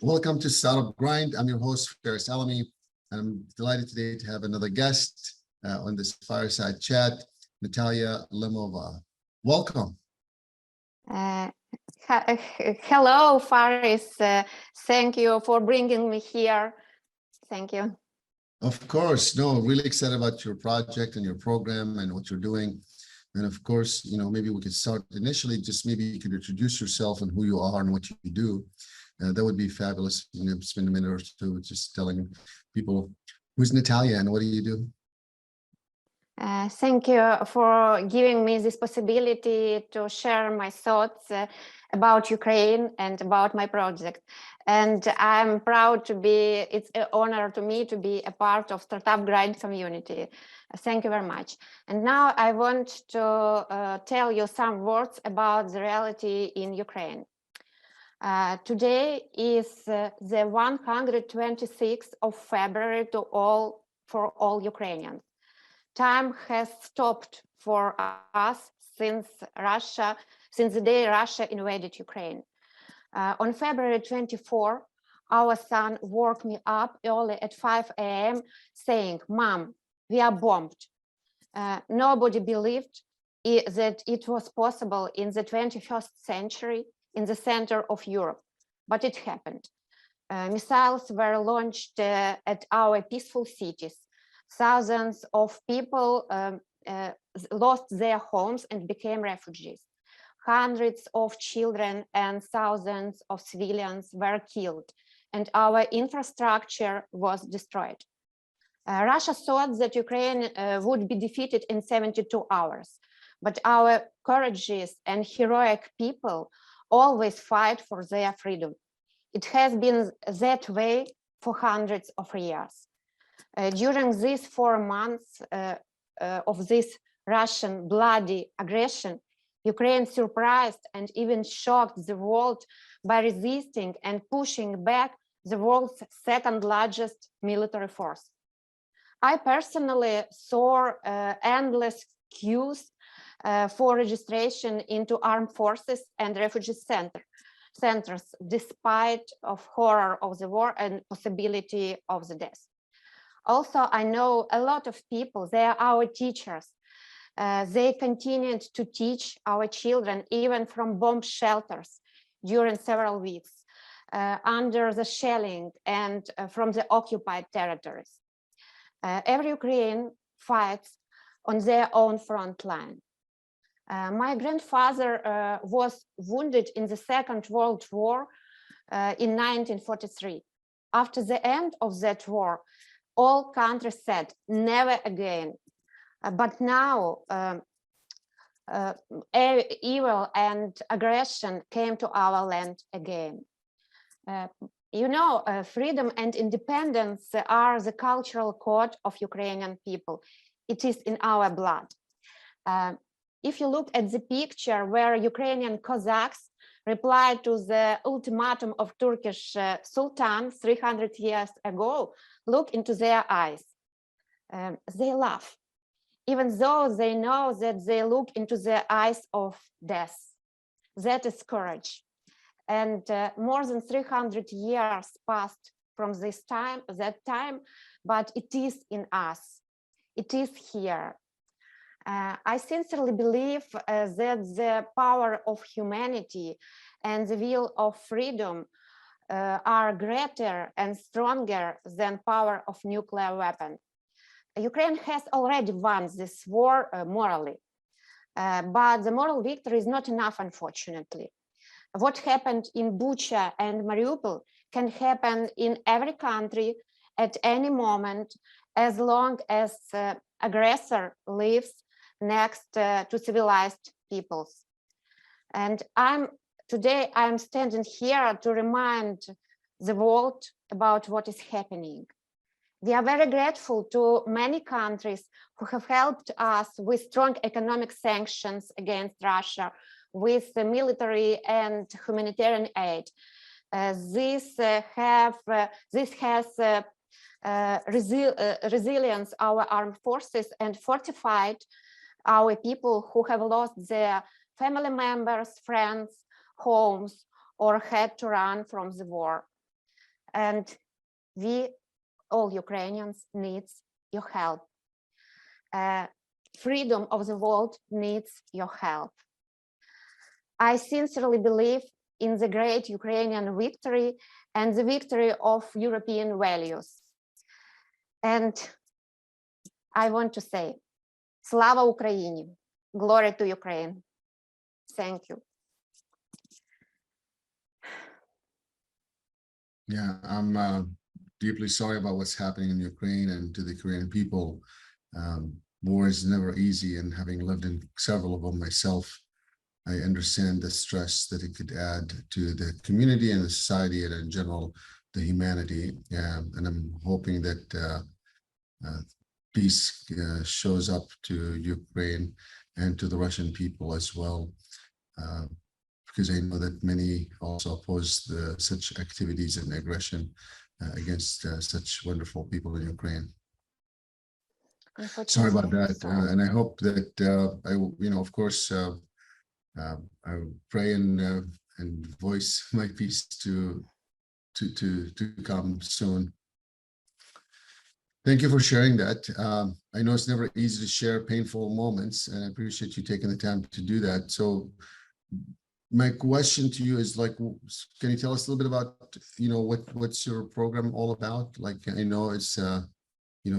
Welcome to Startup Grind. I'm your host, Faris Alami. I'm delighted today to have another guest on this Fireside chat, Nataliia Lymonova. Welcome. Hello, Faris. Thank you for bringing me here. Thank you. Of course. No, really excited about your project and your program and what you're doing. And of course, maybe we could start initially, just maybe you could introduce yourself and who you are and what you do. That would be fabulous. Spend a minute or two just telling people who's Nataliia and what do you do? Thank you for giving me this possibility to share my thoughts about Ukraine and about my project. And I'm proud to be, it's an honor to me to be a part of Startup Grind community. Thank you very much. And now I want to tell you some words about the reality in Ukraine. Today is the 126th of February for all Ukrainians. Time has stopped for us since the day Russia invaded Ukraine. On February 24, our son woke me up early at 5 a.m. saying, "Mom, we are bombed." Nobody believed that it was possible in the 21st century in the center of Europe, but it happened. Missiles were launched at our peaceful cities. Thousands of people lost their homes and became refugees. Hundreds of children and thousands of civilians were killed, and our infrastructure was destroyed. Russia thought that Ukraine would be defeated in 72 hours, but our courageous and heroic people always fight for their freedom. It has been that way for hundreds of years. During these 4 months of this Russian bloody aggression, Ukraine surprised and even shocked the world by resisting and pushing back the world's second largest military force. I personally saw endless queues for registration into armed forces and refugee centers, despite of horror of the war and possibility of the death. Also, I know a lot of people, they are our teachers. They continued to teach our children even from bomb shelters during several weeks under the shelling and from the occupied territories. Every Ukrainian fights on their own front line. My grandfather was wounded in the Second World War in 1943. After the end of that war, all countries said, never again. But now, evil and aggression came to our land again. Freedom and independence are the cultural code of Ukrainian people. It is in our blood. If you look at the picture where Ukrainian Cossacks replied to the ultimatum of Turkish Sultan 300 years ago, look into their eyes. They laugh, even though they know that they look into the eyes of death. That is courage. And more than 300 years passed from that time, but it is in us. It is here. I sincerely believe that the power of humanity and the will of freedom are greater and stronger than power of nuclear weapon. Ukraine has already won this war morally, but the moral victory is not enough, unfortunately. What happened in Bucha and Mariupol can happen in every country at any moment, as long as aggressor lives next to civilized peoples. And today I'm standing here to remind the world about what is happening. We are very grateful to many countries who have helped us with strong economic sanctions against Russia, with the military and humanitarian aid. This has resilience our armed forces and fortified our people who have lost their family members, friends, homes, or had to run from the war. and we, all Ukrainians, needs your help. Freedom of the world needs your help. I sincerely believe in the great Ukrainian victory and the victory of European values. And I want to say, Slava Ukraini, glory to Ukraine. Thank you. Yeah, I'm deeply sorry about what's happening in Ukraine, and to the Korean people. War is never easy, and having lived in several of them myself, I understand the stress that it could add to the community and the society and in general, the humanity. And I'm hoping that peace shows up to Ukraine and to the Russian people as well, because I know that many also oppose such activities and aggression against such wonderful people in Ukraine. Sorry about that, and I hope that of course, I pray and voice my peace to come soon. Thank you for sharing that. I know it's never easy to share painful moments, and I appreciate you taking the time to do that. So my question to you is, like, can you tell us a little bit about, what's your program all about? Like, I know it's,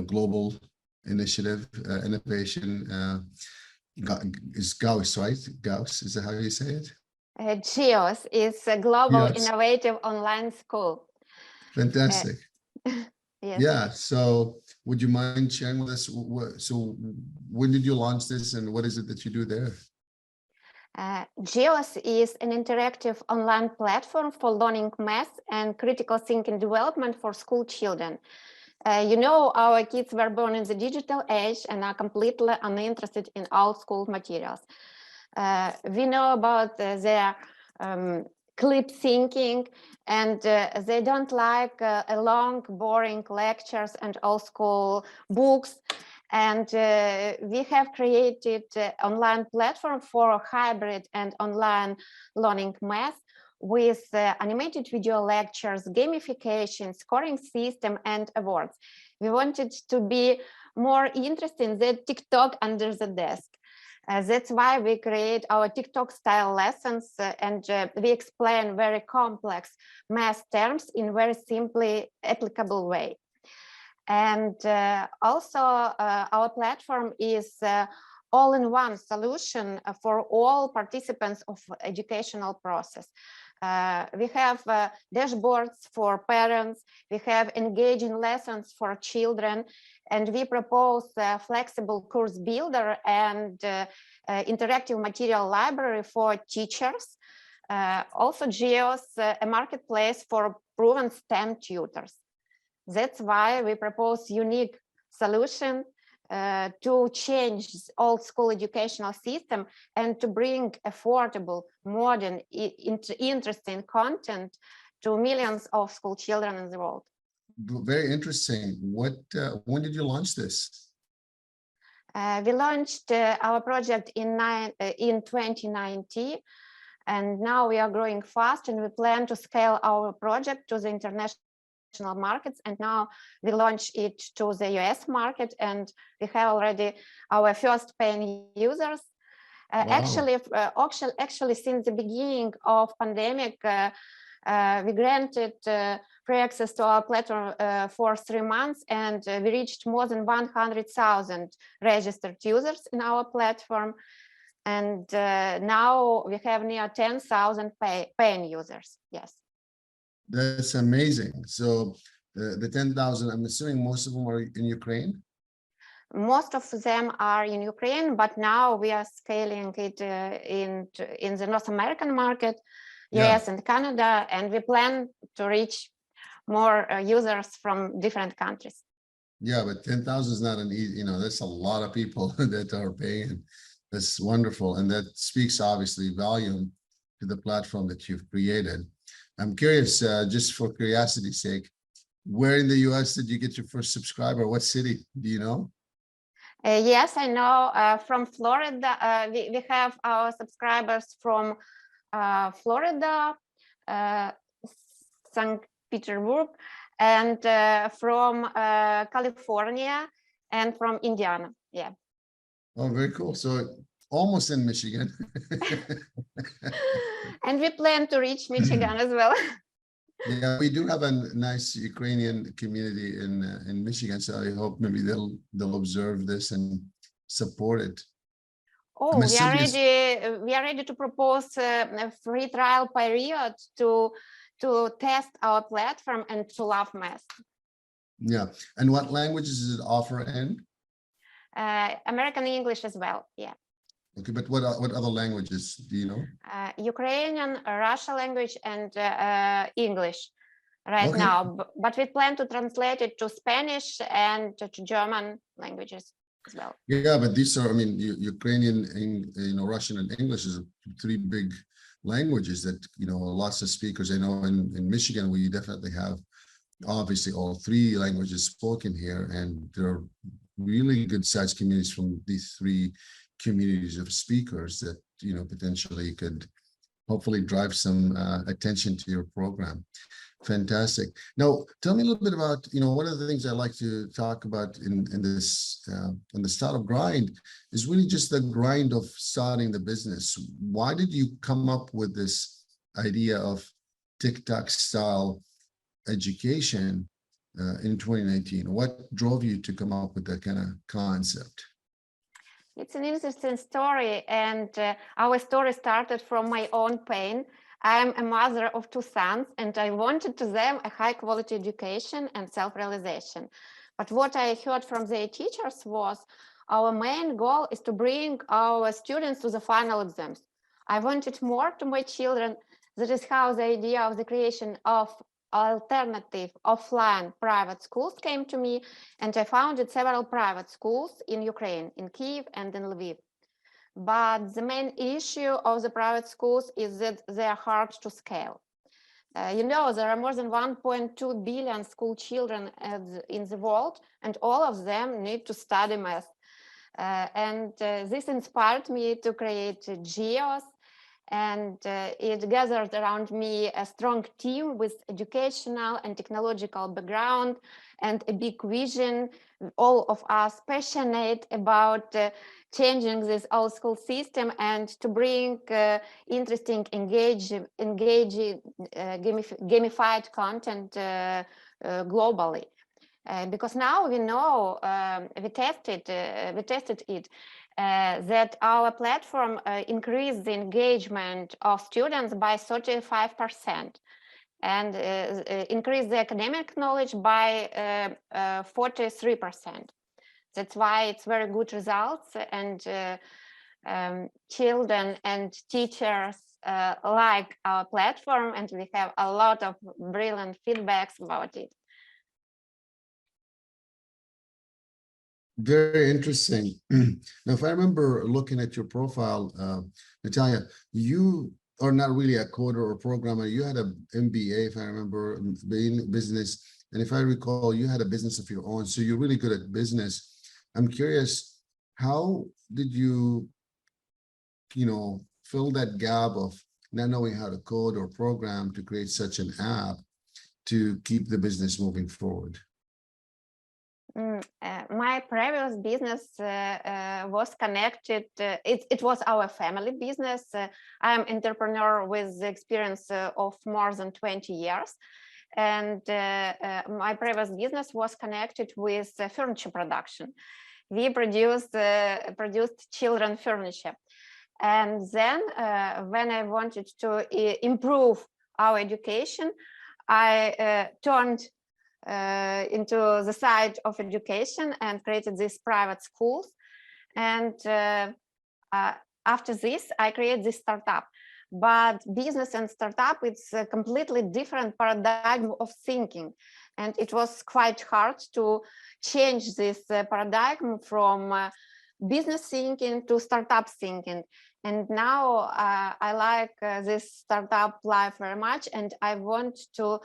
global initiative, innovation, is GIOS, right? GIOS, is that how you say it? GIOS is a global Yes. innovative online school. Fantastic. Yes. Yeah, so would you mind sharing with us, so when did you launch this and what is it that you do there? GIOS is an interactive online platform for learning math and critical thinking development for school children. Our kids were born in the digital age and are completely uninterested in old school materials. We know about their clip thinking, and they don't like long, boring lectures and old school books. And we have created an online platform for hybrid and online learning math with animated video lectures, gamification, scoring system, and awards. We wanted to be more interesting than TikTok under the desk. That's why we create our TikTok style lessons, and we explain very complex math terms in very simply applicable way. And also our platform is all-in-one solution for all participants of educational process. We have dashboards for parents, we have engaging lessons for children, and we propose a flexible course builder and interactive material library for teachers. Also GIOS, a marketplace for proven STEM tutors. That's why we propose unique solution to change old school educational system and to bring affordable, modern, interesting content to millions of school children in the world. Very interesting. When did you launch this? We launched our project in 2019, and now we are growing fast, and we plan to scale our project to the international markets, and now we launch it to the US market, and we have already our first paying users. Wow. Actually, since the beginning of pandemic, we granted free access to our platform for 3 months, and we reached more than 100,000 registered users in our platform. And now we have near 10,000 paying users. Yes. That's amazing. So the 10,000, I'm assuming most of them are in Ukraine? Most of them are in Ukraine, but now we are scaling it in the North American market, US and Canada, and we plan to reach more users from different countries. Yeah, but 10,000 is not an easy, that's a lot of people that are paying. That's wonderful. And that speaks obviously volume to the platform that you've created. I'm curious, just for curiosity's sake, where in the US did you get your first subscriber? What city? Do you know? Yes, I know. From Florida, we have our subscribers from Florida, St. Petersburg, and from California, and from Indiana. Yeah. Oh, very cool. So almost in Michigan. And we plan to reach Michigan as well. Yeah, we do have a nice Ukrainian community in Michigan, so I hope maybe they'll observe this and support it. Oh, I'm we are assuming ready. We are ready to propose a free trial period to test our platform and to love math. yeah. And what languages does it offer in? American English as well. Yeah. Okay, but what other languages do you know? Ukrainian, Russian language, and English right Okay. now. But we plan to translate it to Spanish and to German languages as well. Yeah, but these are, I mean, Ukrainian, Russian and English is three big languages that, lots of speakers. I know in Michigan, we definitely have obviously all three languages spoken here, and there are really good sized communities from these three communities of speakers that, potentially could hopefully drive some attention to your program. Fantastic. Now, tell me a little bit about, one of the things I like to talk about in this, in the startup grind is really just the grind of starting the business. Why did you come up with this idea of TikTok style education in 2019? What drove you to come up with that kind of concept? It's an interesting story, and our story started from my own pain. I'm a mother of two sons, and I wanted to them a high quality education and self-realization. But what I heard from their teachers was our main goal is to bring our students to the final exams. I wanted more to my children. That is how the idea of the creation of alternative offline private schools came to me, and I founded several private schools in Ukraine, in Kyiv and in Lviv. But the main issue of the private schools is that they are hard to scale. There are more than 1.2 billion school children in the world, and all of them need to study math. This inspired me to create GIOS, and it gathered around me a strong team with educational and technological background and a big vision. All of us passionate about changing this old school system and to bring interesting, engaging, gamified content globally. Because now we know, we tested it, that our platform increased the engagement of students by 35% and increased the academic knowledge by 43%. That's why it's very good results, and children and teachers like our platform, and we have a lot of brilliant feedbacks about it. Very interesting. Now, if I remember looking at your profile, Nataliia, you are not really a coder or programmer. You had an MBA, if I remember, in business. And if I recall, you had a business of your own. So you're really good at business. I'm curious, how did you, fill that gap of not knowing how to code or program to create such an app to keep the business moving forward? My previous business was connected. It was our family business. I am an entrepreneur with the experience of more than 20 years. And my previous business was connected with furniture production. We produced children furniture. And then when I wanted to improve our education, I turned into the side of education and created these private schools. And after this, I created this startup. But business and startup, it's a completely different paradigm of thinking. And it was quite hard to change this paradigm from business thinking to startup thinking. And now I like this startup life very much, and I want to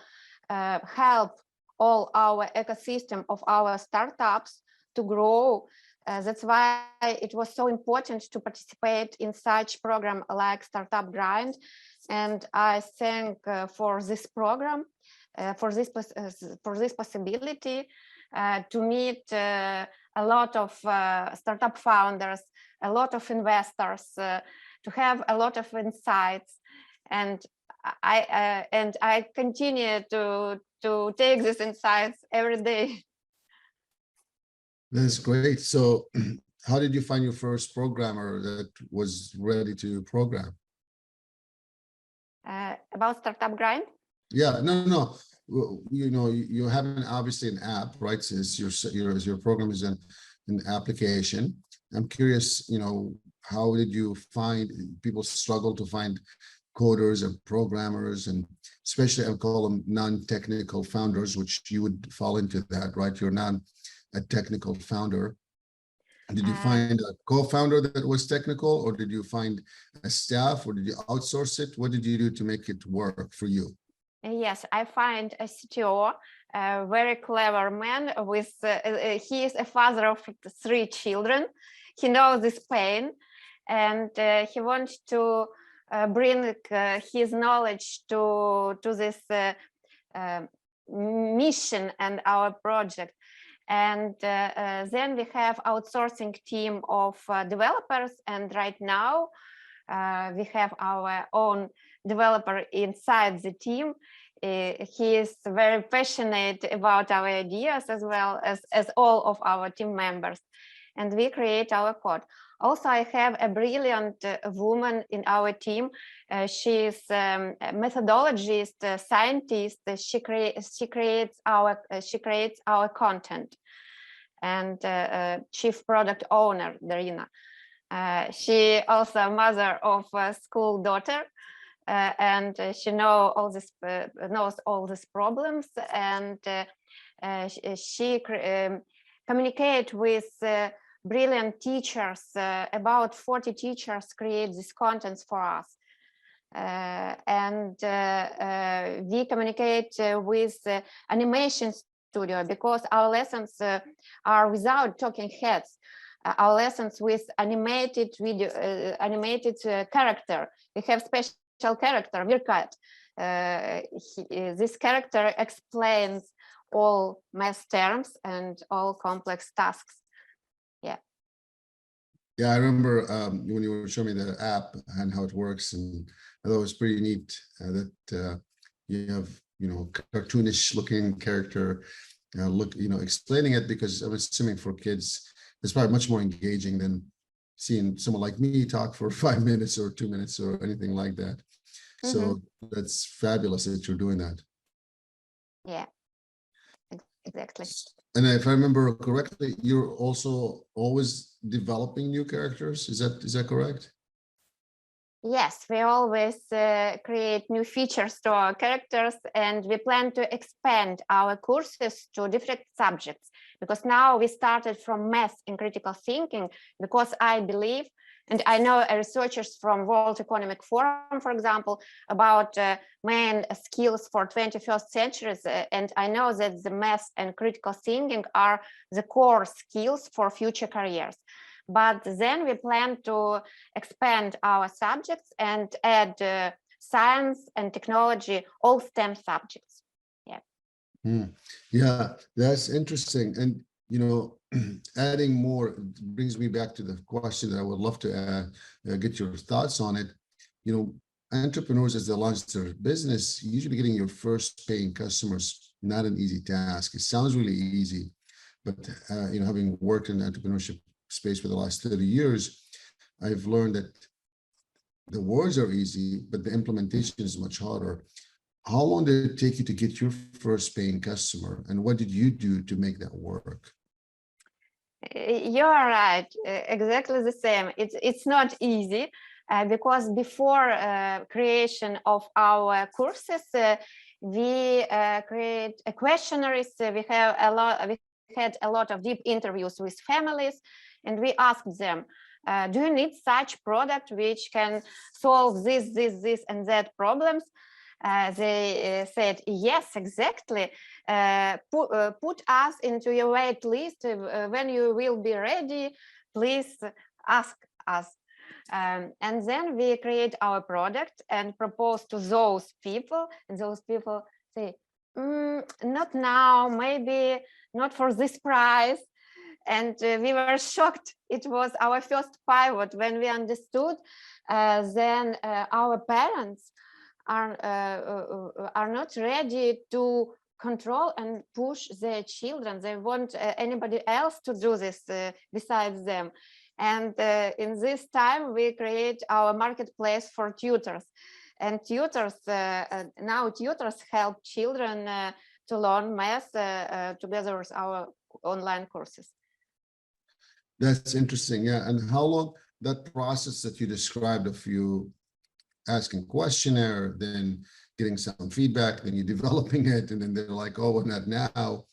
help all our ecosystem of our startups to grow. That's why it was so important to participate in such program like Startup Grind. And I thank for this program. for this possibility to meet a lot of startup founders, a lot of investors, to have a lot of insights, and I continue to take these insights every day. That's great. So how did you find your first programmer that was ready to program? About Startup Grind? Yeah, no. Well, you know, you have obviously an app, right? Since your program is an application. I'm curious, you know, how did you find people struggle to find coders and programmers, and especially I call them non-technical founders, which you would fall into that, right? You're not a technical founder. Did you find a co-founder that was technical, or did you find a staff, or did you outsource it? What did you do to make it work for you? Yes, I find a CTO, a very clever man with, he is a father of 3 children. He knows this pain, and he wants to bring his knowledge to this mission and our project. And then we have outsourcing team of developers, and right now we have our own developer inside the team. He is very passionate about our ideas as well as all of our team members, and we create our code. Also, I have a brilliant woman in our team. She is a methodologist, a scientist. She creates our content, and chief product owner, Darina. She also a mother of a school daughter, and she knows all these problems, and she communicates with brilliant teachers. About 40 teachers create these contents for us, and we communicate with animation studio, because our lessons are without talking heads. Our lessons with animated video, animated character. We have special character, Virkat. This character explains all math terms and all complex tasks. Yeah, I remember when you were showing me the app and how it works, and I thought it was pretty neat that you have, you know, cartoonish looking character explaining it, because I'm assuming for kids it's probably much more engaging than seeing someone like me talk for 5 minutes or 2 minutes or anything like that. So that's fabulous that you're doing that. Yeah, exactly. And if I remember correctly, you're also always developing new characters. Is that correct? Yes, we always create new features to our characters, and we plan to expand our courses to different subjects, because now we started from math and critical thinking, because I believe, and I know researchers from World Economic Forum, for example, about main skills for 21st centuries, and I know that the math and critical thinking are the core skills for future careers. But then we plan to expand our subjects and add science and technology, all STEM subjects. Yeah. Yeah, that's interesting. And, you know, adding more brings me back to the question that I would love to get your thoughts on it. You know, entrepreneurs, as they launch their business, usually getting your first paying customers, not an easy task. It sounds really easy, but, you know, having worked in the entrepreneurship space for the last 30 years, I've learned that the words are easy, but the implementation is much harder. How long did it take you to get your first paying customer, and what did you do to make that work? You are right, exactly the same. It's not easy, because before creation of our courses, we create questionnaires. We had a lot of deep interviews with families, and we asked them, do you need such product which can solve this, and that problems? They said, yes, exactly. Put us into your wait list. When you will be ready, please ask us. And then we create our product and propose to those people, and those people say, Not now, maybe not for this prize. And we were shocked. It was our first pivot when we understood then our parents are not ready to control and push their children. They want anybody else to do this besides them. And in this time, we create our marketplace for tutors. And tutors, now tutors help children to learn math together with our online courses. That's interesting. Yeah. And how long that process that you described of you asking questionnaire, then getting some feedback, then you're developing it, and then they're like, oh, well, not now.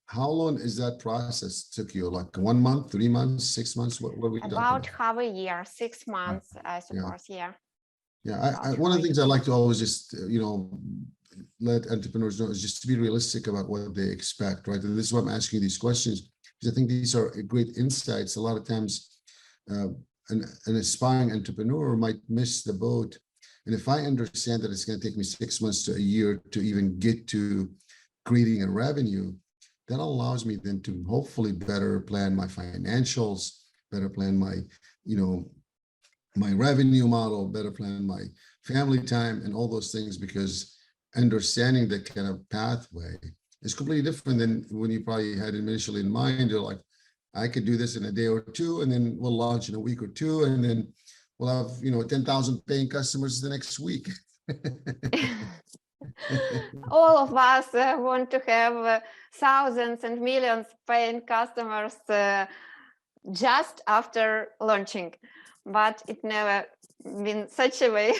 How long is that process took you? Like 1 month, 3 months, 6 months? What we talking about half a year, 6 months, I suppose. Yeah. One of the things I like to always just, let entrepreneurs know is just to be realistic about what they expect, right? And this is why I'm asking you these questions, because I think these are great insights. A lot of times, an aspiring entrepreneur might miss the boat. And if I understand that it's going to take me 6 months to a year to even get to creating a revenue, that allows me then to hopefully better plan my financials, better plan my, my revenue model, better plan my family time and all those things, because understanding that kind of pathway is completely different than when you probably had initially in mind. You're like, I could do this in a day or two, and then we'll launch in a week or two, and then we'll have 10,000 paying customers the next week. All of us want to have thousands and millions paying customers just after launching, but it never been such a way.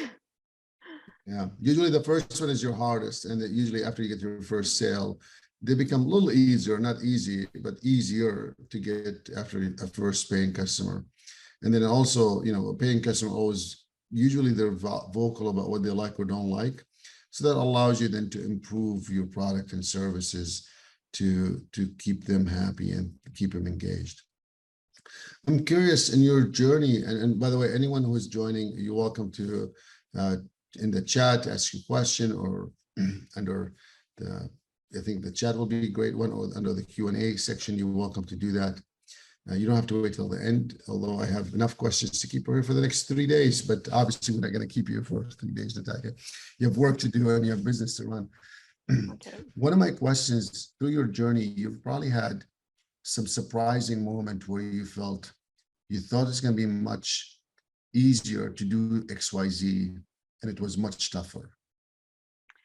Yeah, usually the first one is your hardest, and that usually after you get your first sale, they become a little easier, not easy, but easier to get after a first paying customer. And then also, a paying customer always, usually they're vocal about what they like or don't like. So that allows you then to improve your product and services to keep them happy and keep them engaged. I'm curious in your journey, and by the way, anyone who is joining, you're welcome to in the chat ask a question, or under I think the chat will be a great one, or under the Q&A section, you're welcome to do that. You don't have to wait till the end, although I have enough questions to keep her here for the next 3 days, but obviously we're not going to keep you for 3 days, Nataliia. You have work to do and you have business to run. Okay. One of my questions, through your journey, you've probably had some surprising moment where you thought it's going to be much easier to do XYZ, and it was much tougher.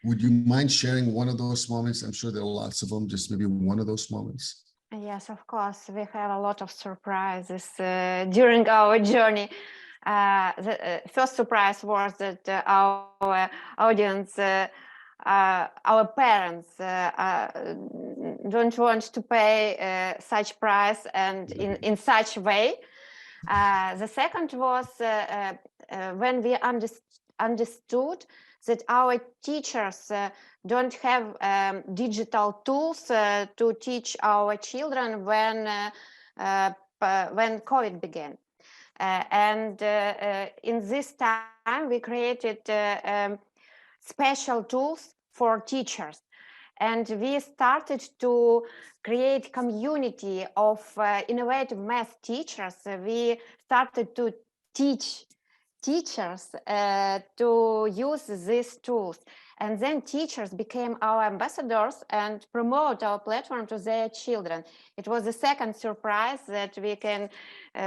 Would you mind sharing one of those moments? I'm sure there are lots of them, just maybe one of those moments. Yes, of course. We have a lot of surprises during our journey. The first surprise was that our audience, our parents don't want to pay such price and in such way. The second was when we understood that our teachers don't have digital tools to teach our children when COVID began. And in this time, we created special tools for teachers. And we started to create community of innovative math teachers. We started to teach teachers to use these tools, and then teachers became our ambassadors and promote our platform to their children. It was the second surprise that we can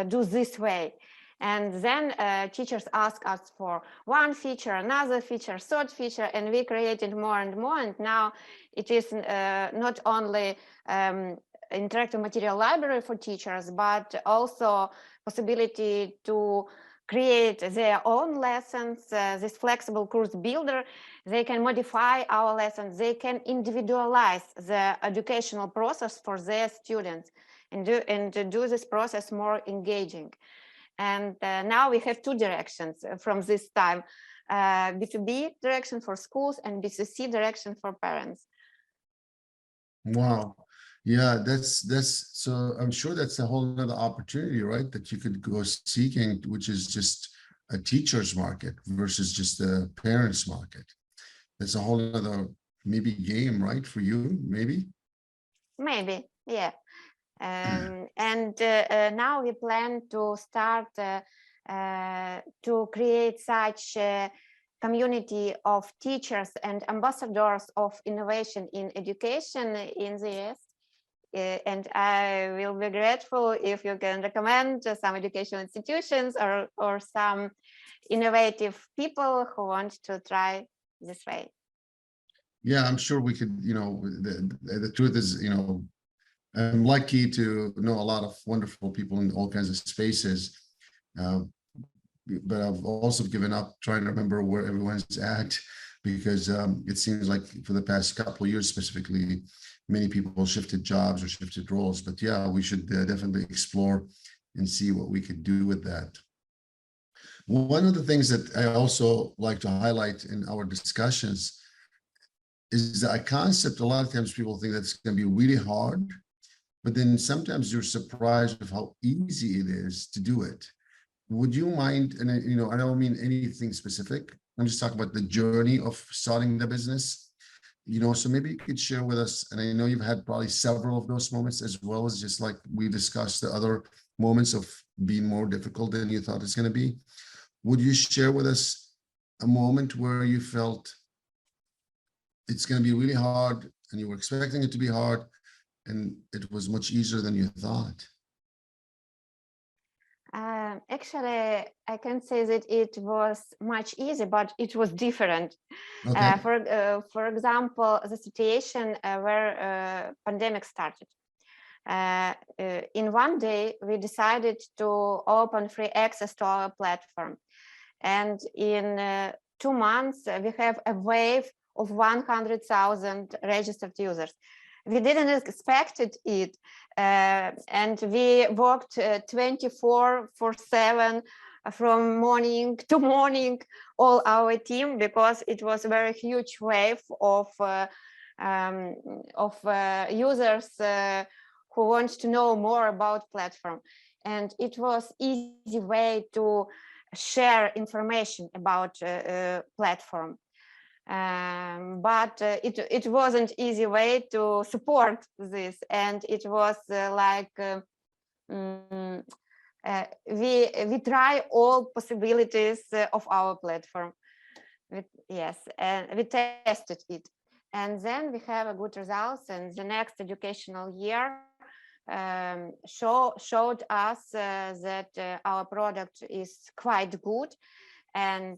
do this way. And then teachers asked us for one feature, another feature, third feature, and we created more and more. And now it is not only interactive material library for teachers, but also possibility to create their own lessons, this flexible course builder. They can modify our lessons. They can individualize the educational process for their students and do this process more engaging. And now we have 2 directions from this time, B2B direction for schools and B2C direction for parents. Wow. Yeah, that's so I'm sure that's a whole other opportunity, right? That you could go seeking, which is just a teacher's market versus just a parent's market. That's a whole other maybe game, right? For you, maybe? Maybe, yeah. And now we plan to start to create such a community of teachers and ambassadors of innovation in education in the US. And I will be grateful if you can recommend some educational institutions or some innovative people who want to try this way. Yeah, I'm sure we could, the truth is, I'm lucky to know a lot of wonderful people in all kinds of spaces. But I've also given up trying to remember where everyone's at, because it seems like for the past couple of years specifically, many people shifted jobs or shifted roles. But yeah, we should definitely explore and see what we could do with that. One of the things that I also like to highlight in our discussions is that a concept, a lot of times people think that it's going to be really hard, but then sometimes you're surprised of how easy it is to do it. Would you mind, and I don't mean anything specific, I'm just talking about the journey of starting the business, so maybe you could share with us, and I know you've had probably several of those moments, as well as just like we discussed the other moments of being more difficult than you thought it's going to be. Would you share with us a moment where you felt it's going to be really hard and you were expecting it to be hard and it was much easier than you thought? Actually, I can say that it was much easier, but it was different. Okay. For example, the situation where pandemic started. In one day, we decided to open free access to our platform. And in 2 months, we have a wave of 100,000 registered users. We didn't expect it, and we worked 24/7 from morning to morning, all our team, because it was a very huge wave of users who want to know more about platform. And it was easy way to share information about platform. But it wasn't easy way to support this, and it was we try all possibilities of our platform. Yes, and we tested it, and then we have a good results. And the next educational year showed us that our product is quite good. And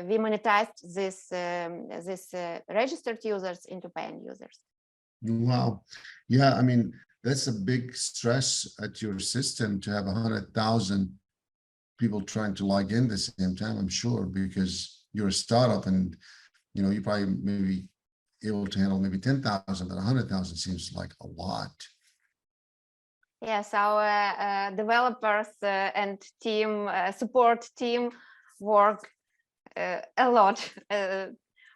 we monetized this registered users into paying users. Wow. Yeah, I mean, that's a big stress at your system to have 100,000 people trying to log in at the same time, I'm sure, because you're a startup and, you probably maybe able to handle maybe 10,000, but 100,000 seems like a lot. Yes, our developers and team support team work a lot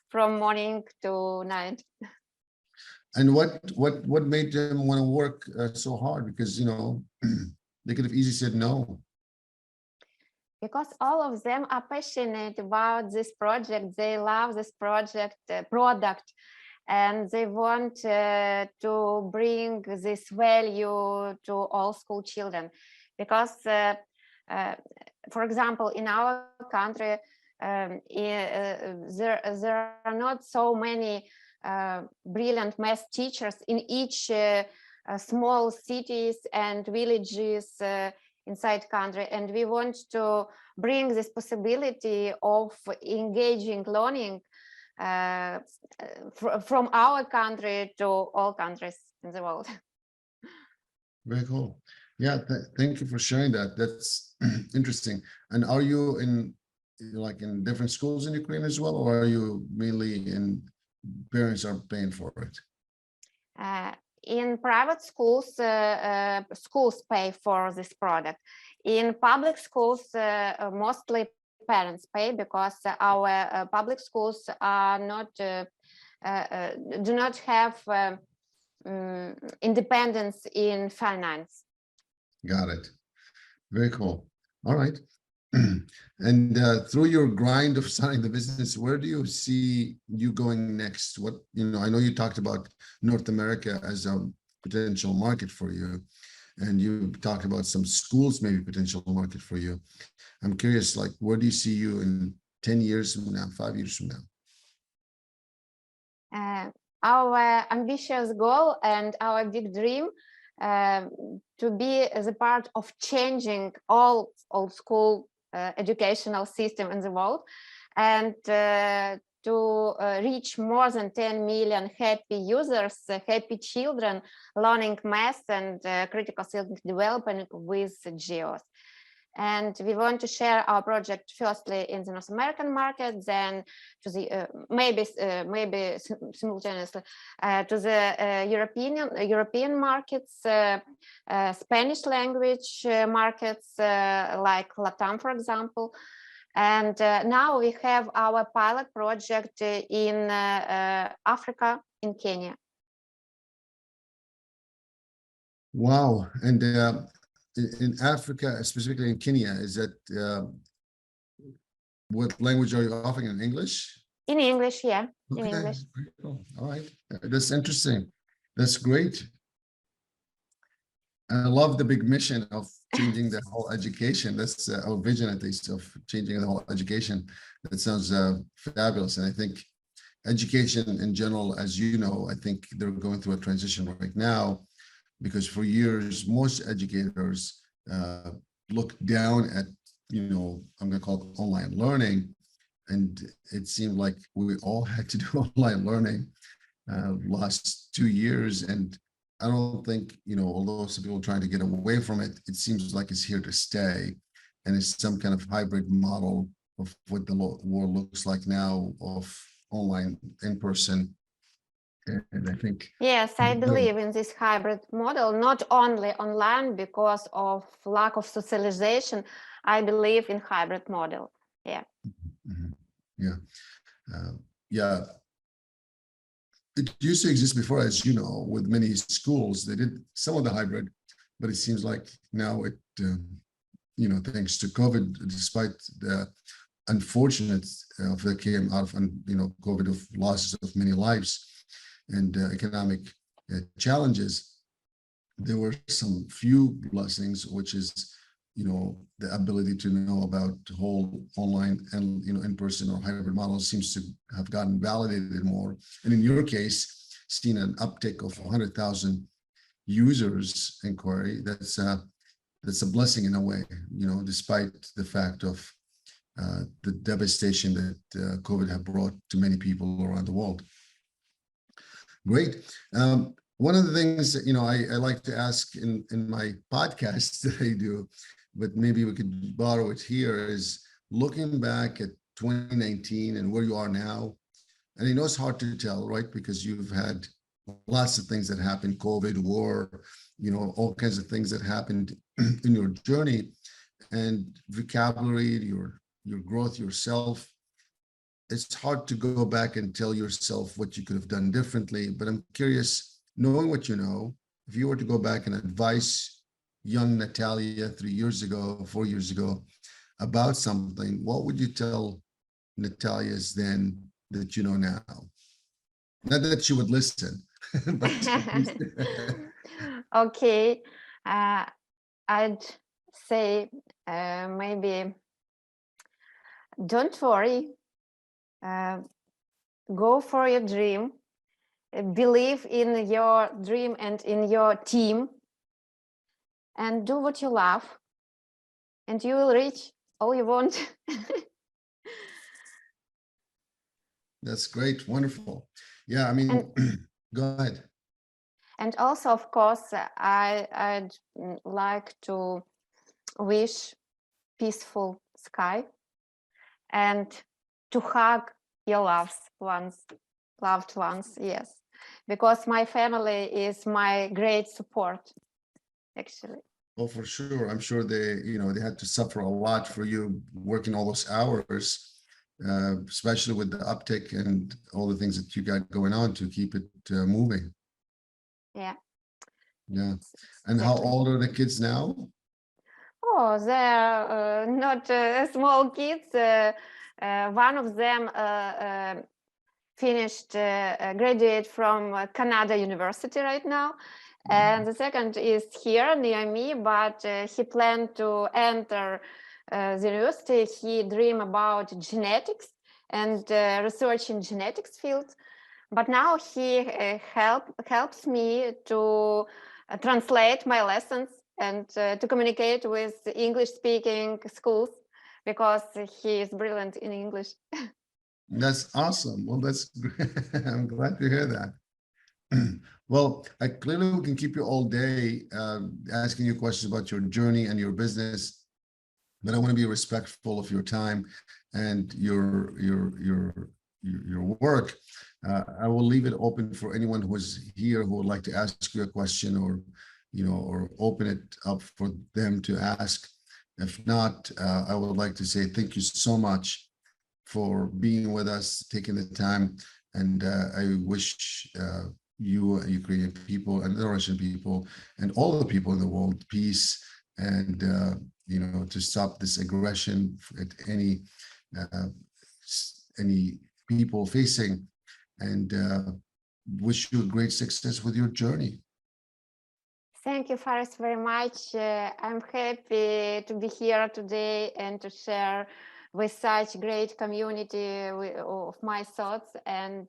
from morning to night. And what made them want to work so hard? Because they could have easily said no. Because all of them are passionate about this project. They love this product, and they want to bring this value to all school children. Because for example, in our country, there are not so many brilliant math teachers in each small cities and villages inside country, and we want to bring this possibility of engaging learning from our country to all countries in the world. Very cool. Yeah, thank you for sharing that. That's interesting. And are you in different schools in Ukraine as well, or are you mainly in parents are paying for it? In private schools, schools pay for this product. In public schools, mostly parents pay, because our public schools are not do not have independence in finance. Got it. Very cool. All right. And through your grind of starting the business, where do you see you going next? What, I know you talked about North America as a potential market for you, and you talked about some schools, maybe potential market for you. I'm curious, like, where do you see you in 10 years from now, 5 years from now? Our ambitious goal and our big dream to be as a part of changing all old school educational system in the world, and to reach more than 10 million happy users, happy children learning math and critical thinking development with GIOS. And we want to share our project firstly in the North American market, then to the maybe simultaneously to the European markets, Spanish language markets like Latam, for example. And now we have our pilot project in Africa, in Kenya. Wow. And in Africa, specifically in Kenya, is that what language are you offering? In English? In English, yeah. Okay. In English. Cool. All right. That's interesting. That's great. I love the big mission of changing the whole education. That's our vision, at least, of changing the whole education. That sounds fabulous. And I think education in general, as you know, I think they're going through a transition right now, because for years, most educators looked down at, I'm going to call it online learning. And it seemed like we all had to do online learning last 2 years. And I don't think, although some people are trying to get away from it, it seems like it's here to stay. And it's some kind of hybrid model of what the world looks like now, of online, in-person. And I think, yes, I believe in this hybrid model, not only online because of lack of socialization. I believe in hybrid model. Yeah. Yeah. Yeah. It used to exist before, as you know, with many schools. They did some of the hybrid, but it seems like now it, thanks to COVID, despite the unfortunate that came out of, COVID, of losses of many lives and economic challenges, there were some few blessings, which is, the ability to know about whole online and, in-person or hybrid models seems to have gotten validated more. And in your case, seen an uptick of 100,000 users inquiry. That's a blessing in a way, despite the fact of the devastation that COVID have brought to many people around the world. Great. One of the things that, I like to ask in my podcasts that I do, but maybe we could borrow it here, is looking back at 2019 and where you are now. And I know it's hard to tell, right? Because you've had lots of things that happened, COVID, war, all kinds of things that happened in your journey, and vocabulary, your growth, yourself. It's hard to go back and tell yourself what you could have done differently, but I'm curious, knowing what you know, if you were to go back and advise young Nataliia 3 years ago, 4 years ago, about something, what would you tell Natalia's then that you know now? Not that she would listen, but okay. I'd say maybe don't worry. Go for your dream. Believe in your dream and in your team, and do what you love, and you will reach all you want. That's great. Wonderful. Yeah, I mean, go ahead. And also, of course, I'd like to wish peaceful sky and to hug your loved ones, yes, because my family is my great support, actually. Oh, for sure. I'm sure they, they had to suffer a lot for you working all those hours, especially with the uptick and all the things that you got going on to keep it moving. Yeah. Yeah. And how old are the kids now? Oh, they're not small kids. One of them finished graduate from Canada University right now. And the second is here near me, but he planned to enter the university. He dream about genetics and research in genetics field. But now he helps me to translate my lessons and to communicate with English-speaking schools because he is brilliant in English. That's awesome. Well, that's great. I'm glad to hear that. Well, I clearly we can keep you all day asking you questions about your journey and your business, but I want to be respectful of your time and your work. I will leave it open for anyone who is here who would like to ask you a question, or or open it up for them to ask. If not, I would like to say thank you so much for being with us, taking the time, and I wish you, Ukrainian people, and the Russian people, and all the people in the world peace, and to stop this aggression at any people facing, and wish you great success with your journey. Thank you, Faris, very much. I'm happy to be here today and to share with such great community of my thoughts. And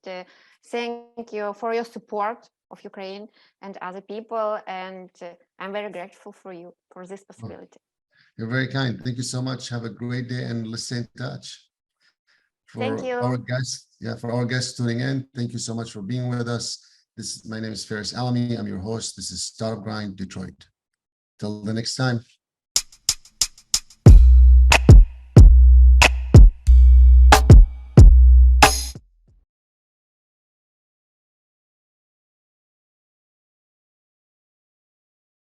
thank you for your support of Ukraine and other people. And I'm very grateful for you for this possibility. You're very kind. Thank you so much. Have a great day, and let's stay in touch. Thank you. For our guests tuning in, thank you so much for being with us. My name is Faris Alami. I'm your host. This is Startup Grind Detroit. Till the next time.